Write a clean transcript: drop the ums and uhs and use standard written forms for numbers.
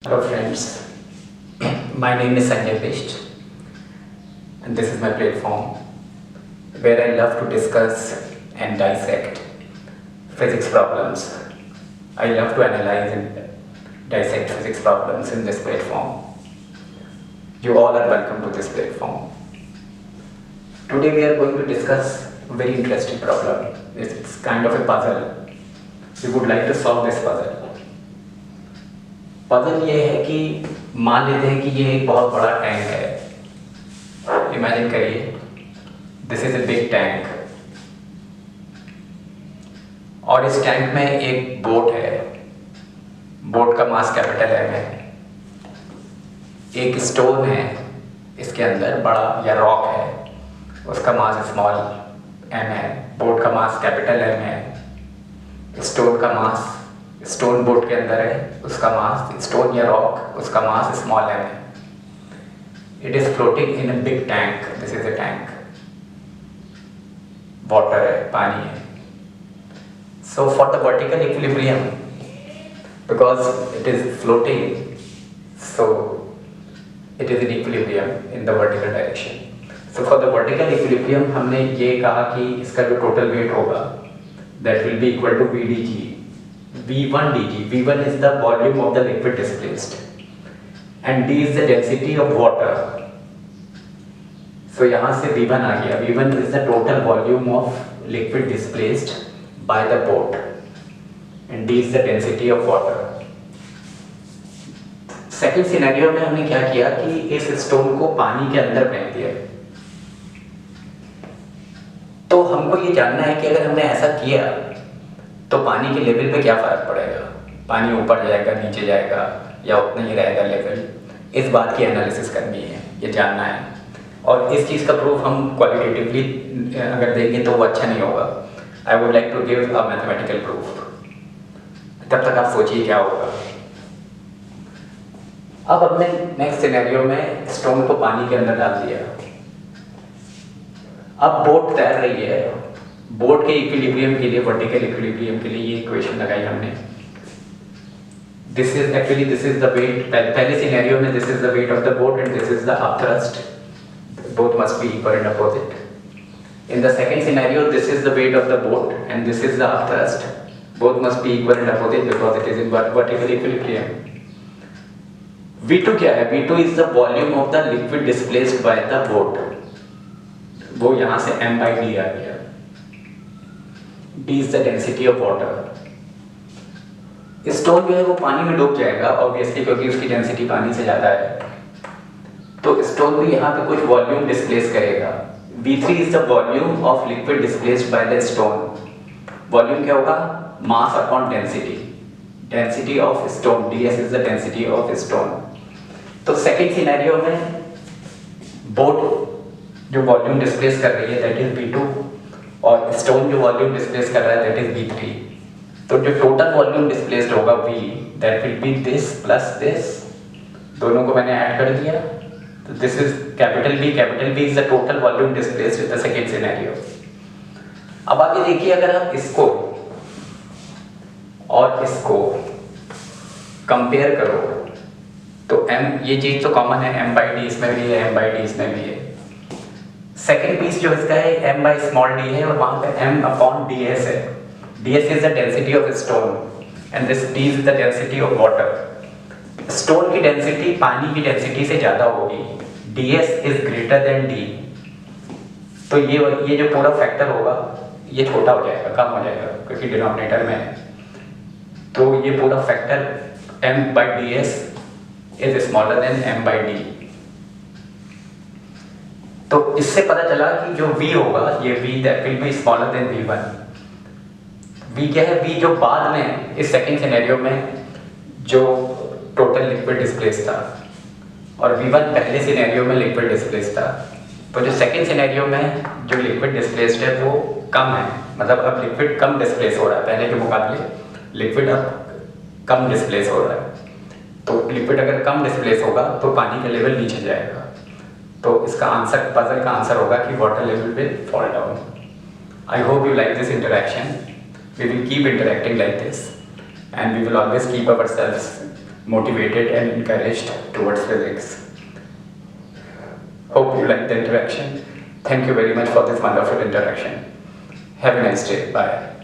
Hello friends, my name is Sanjay Bist and this is my platform where I love to discuss and dissect physics problems. I love to analyze and dissect physics problems in this platform. You all are welcome to this platform. Today we are going to discuss a very interesting problem. It's kind of a puzzle. We would like to solve this puzzle. Puzzle ये है कि मान लेते हैं कि ये एक बहुत बड़ा टैंक है। इमेजिन करिए, this is a big tank और इस टैंक में एक बोट है। बोट का मास कैपिटल एम है। एक स्टोन है इसके अंदर बड़ा या रॉक है, उसका मास स्मॉल एम है। बोट का मास कैपिटल एम है। स्टोन का मास, स्टोन बोट के अंदर है, उसका मास, स्टोन या रॉक, उसका मास स्मॉल एम है। It is floating in a big tank. This is a tank. Water है, पानी है। So for the vertical equilibrium, because it is floating, so it is in equilibrium in the vertical direction. So for the vertical equilibrium हमने ये कहा कि इसका जो total weight होगा that will be equal to VdG, V1 dg. V1 is the volume of the liquid displaced and d is the density of water. So यहाँ से V1 आ गया। V1 is the total volume of liquid displaced by the boat and d is the density of water. Second scenario में हमने क्या किया कि इस stone को पानी के अंदर फेंक दिया। तो हमको ये जानना है कि अगर हमने ऐसा किया तो पानी के लेवल पे क्या फ़र्क पड़ेगा। पानी ऊपर जाएगा, नीचे जाएगा या उतना ही रहेगा लेवल। इस बात की एनालिसिस करनी है, ये जानना है। और इस चीज़ का प्रूफ हम क्वालिटेटिवली अगर देंगे तो वो अच्छा नहीं होगा। I would like to give a mathematical proof. तब तक आप सोचिए क्या होगा। अब हमने नेक्स्ट सिनेरियो में स्टोन को पानी के अंदर डाल दिया। अब बोट तैर रही है। बोट के इक्विलिब्रियम के लिए, वर्टिकल इक्विलिब्रियम के लिए ये इक्वेशन लगाई हमने। This is the weight. पहले सिनेरियो में this is the weight of the boat and this is the upthrust. Both must be equal and opposite. In the second scenario this is the weight of the boat and this is the upthrust. Both must be equal and opposite because it is in vertical equilibrium. V2 क्या है? V2 is the volume of the liquid displaced by the boat. वो यहां से m/d आ गया। D is the density of water. Stone जो है वो पानी में डूब जाएगा ऑब्वियसली, क्योंकि उसकी डेंसिटी पानी से ज़्यादा है। तो स्टोन भी यहाँ पे कुछ वॉल्यूम डिस्प्लेस करेगा। V3 is the volume of liquid displaced by the stone. Volume क्या होगा? Mass upon density. Density of stone, ds is the density of stone. तो सेकेंड सिनेरियो में बोट जो वॉल्यूम डिस्प्लेस कर रही है दैट इज V2 और stone जो वॉल्यूम डिस्प्लेस कर रहा है दैट इज V3। तो जो टोटल वॉल्यूम डिस्प्लेस्ड होगा V, that will B this plus this. दोनों को मैंने ऐड कर दिया। तो this is capital V is the total volume displaced in the second scenario. अब आगे देखिए, अगर आप इसको और इसको कंपेयर करो तो m, ये चीज तो कॉमन है, m/d इसमें भी है, m/d इसमें भी है। सेकेंड पीस जो इसका है m/d है और वहां पे m/ds है। ds is the density of stone and this d is the density of water. Stone की डेंसिटी पानी की डेंसिटी से ज्यादा होगी। ds is greater than d। तो ये जो पूरा फैक्टर होगा ये छोटा हो जाएगा, कम हो जाएगा क्योंकि डिनोमिनेटर में है। तो ये पूरा factor m/ds is smaller than m/d। तो इससे पता चला कि जो V होगा ये V that will be smaller than V1। V क्या है? V जो बाद में इस सेकेंड सिनेरियो में जो टोटल लिक्विड डिस्प्लेस था और V1 पहले सिनेरियो में लिक्विड डिस्प्लेस था। तो जो सेकेंड सिनेरियो में जो लिक्विड डिस्प्लेस्ड है वो कम है, मतलब अब लिक्विड कम डिस्प्लेस हो रहा है। पहले के मुकाबले लिक्विड अब कम डिस्प्लेस हो रहा है। तो लिक्विड अगर कम डिस्प्लेस होगा तो पानी का लेवल नीचे जाएगा। तो इसका आंसर, पजल का आंसर होगा कि water level will fall down. I hope you like this interaction. We will keep interacting like this and we will always keep ourselves motivated and encouraged towards physics. Hope you liked the interaction. Thank you very much for this wonderful interaction. Have a nice day. Bye.